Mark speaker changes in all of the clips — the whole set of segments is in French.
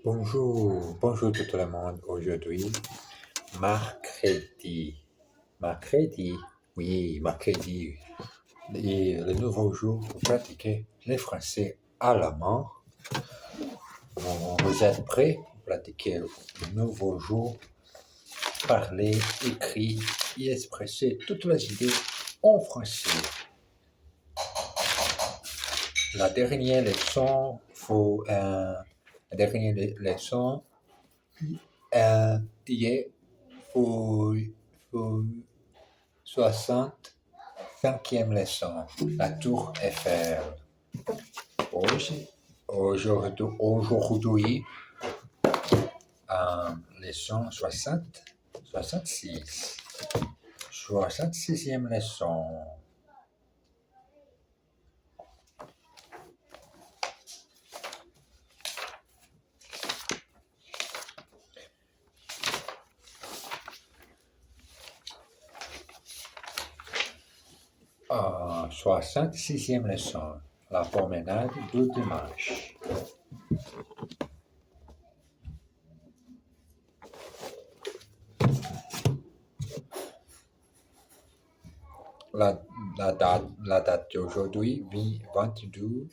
Speaker 1: Bonjour tout le monde. Aujourd'hui, mercredi. Mercredi, oui, mercredi. Et le nouveau jour pour pratiquer le français allemand. Vous êtes prêts pour pratiquer le nouveau jour, parler, écrire et exprimer toutes les idées en français. La dernière leçon, hier, pour 65e leçon, la Tour Eiffel. Aujourd'hui, leçon 66. 66e leçon. Ah, 66e leçon. La promenade du dimanche. La date d'aujourd'hui, 22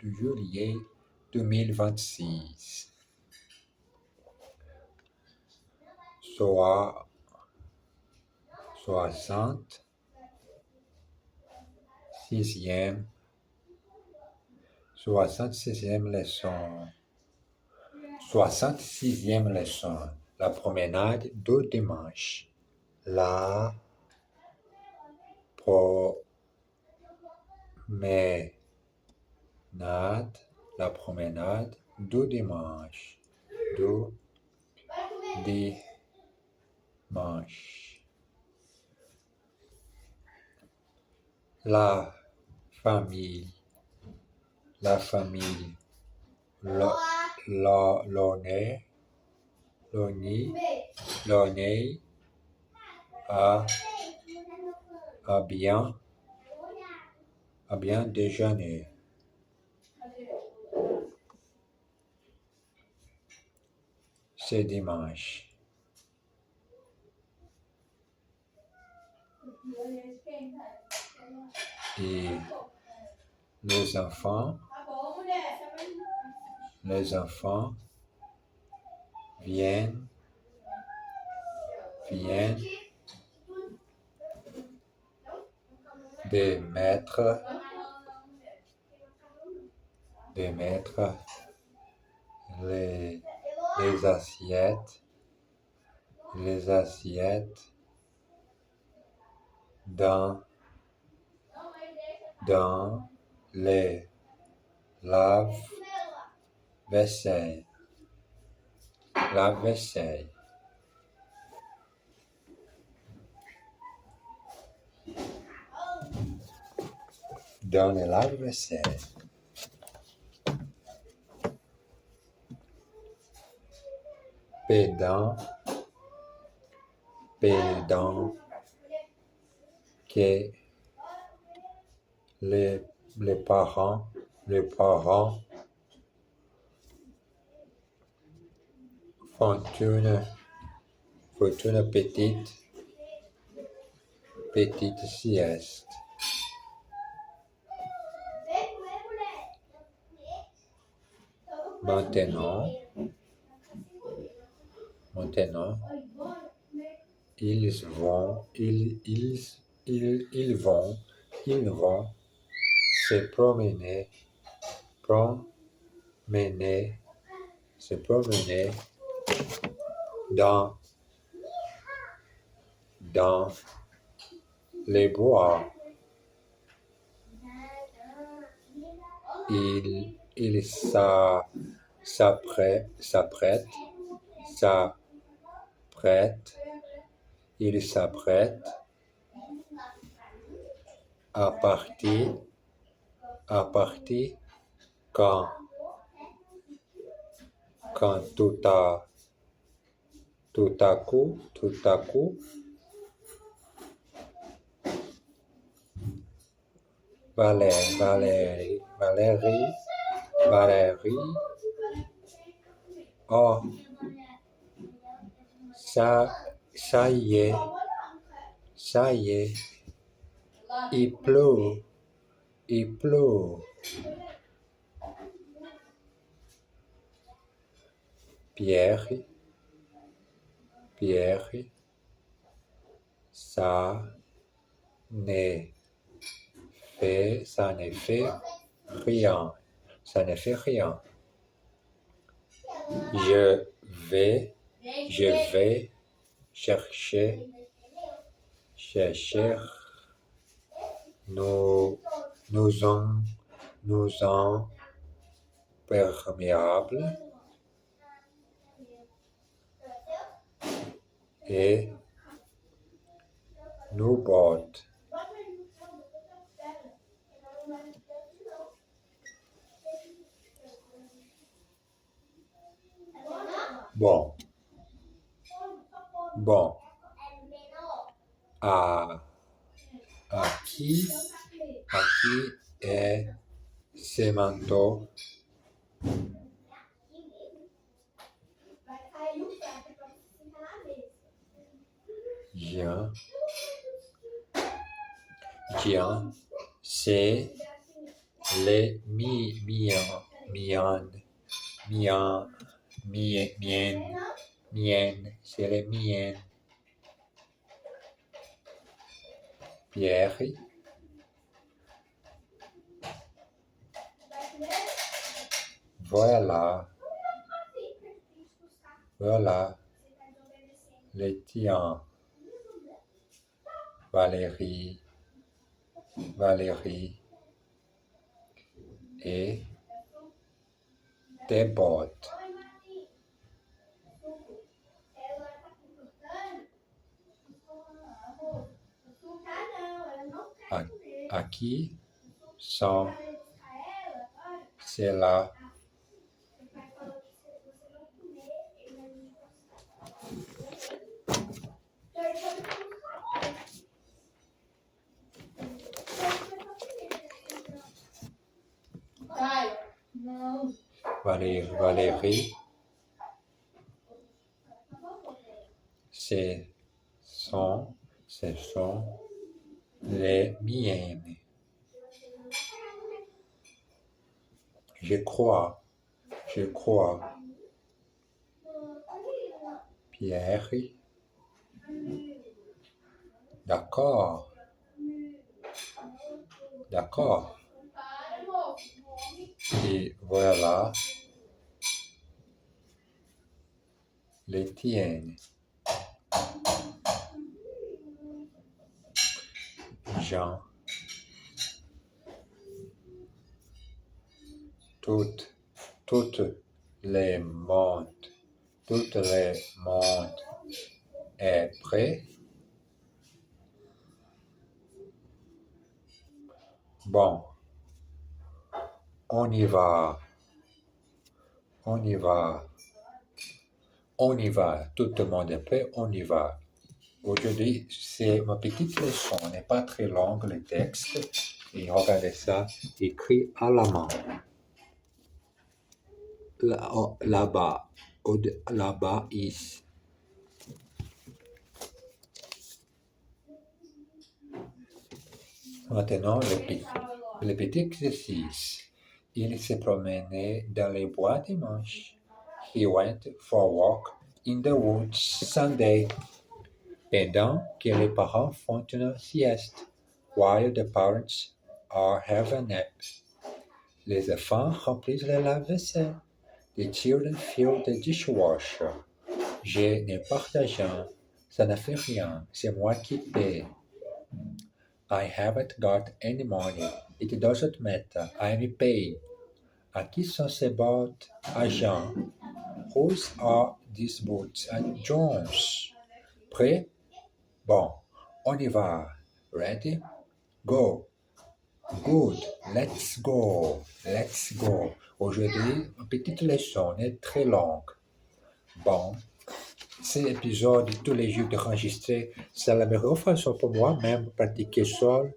Speaker 1: juillet 2026. Soit 66e leçon. 66e leçon. La promenade du dimanche. La promenade du dimanche. La famille, Lornay a bien déjeuné. C'est dimanche. Et les enfants viennent de mettre les assiettes dans les lave-vaisselle. Dans le lave-vaisselle. Pendant que les parents font une petite sieste. Maintenant, ils vont se promener dans les bois. Ils s'apprêtent à partir quand tout à coup Valérie Oh, ça y est, ça y est. Il pleut, il pleut. Pierre, Pierre, ça n'est ça ne fait rien. Ça ne fait rien. Je vais, je vais chercher, chercher, nous, nous en perméables et nous bottes. Bon, bon. À, à qui est ce manteau? Jean, Jean, c'est les miennes, c'est les miennes. Pierre, voilà, voilà, les tiens. Valérie, Valérie et tes bottes. À qui sont celles-là? Valérie, ce sont les miennes. Je crois. Pierre, d'accord. Et voilà les tiennes. Jean, toutes les montres est prêt. Bon, on y va. Tout le monde est prêt, on y va. Aujourd'hui, c'est ma petite leçon. On n'est pas très longue, le texte. Et regardez ça, écrit à la main. Là-bas, là-bas, ici. Maintenant, le petit exercice. Il se promenait dans les bois dimanche. He went for a walk in the woods Sunday. Pendant que les parents font une sieste, while the parents are having a nap. Les enfants remplissent le lave-vaisselle. The children fill the dishwasher. Je n'ai pas d'argent. Ça ne fait rien. C'est moi qui paie. I haven't got any money. It doesn't matter. I'm paying. À qui sont ces bottes? À Jean. Whose are these boots? À John's. Prêt? Bon, on y va. Ready? Go. Good. Let's go. Aujourd'hui, une petite leçon est très longue. Bon, cet épisode, tous les jours d'enregistrer, c'est la meilleure façon pour moi-même de pratiquer seul.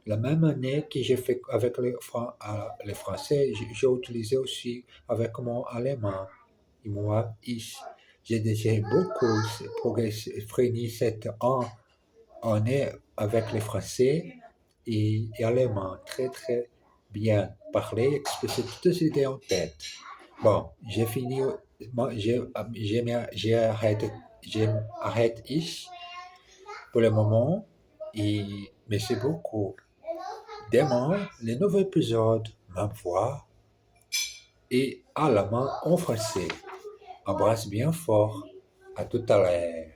Speaker 1: La même année que j'ai fait avec le français, j'ai utilisé aussi avec mon allemand. moi, j'ai déjà beaucoup progressé cette année avec les Français et allemand très très bien parlé, expressé toutes les idées en tête. Bon, j'ai fini, j'ai arrêté ici pour le moment et merci beaucoup. Demain, le nouvel épisode, ma voix et allemand en français. Embrasse bien fort. À tout à l'heure.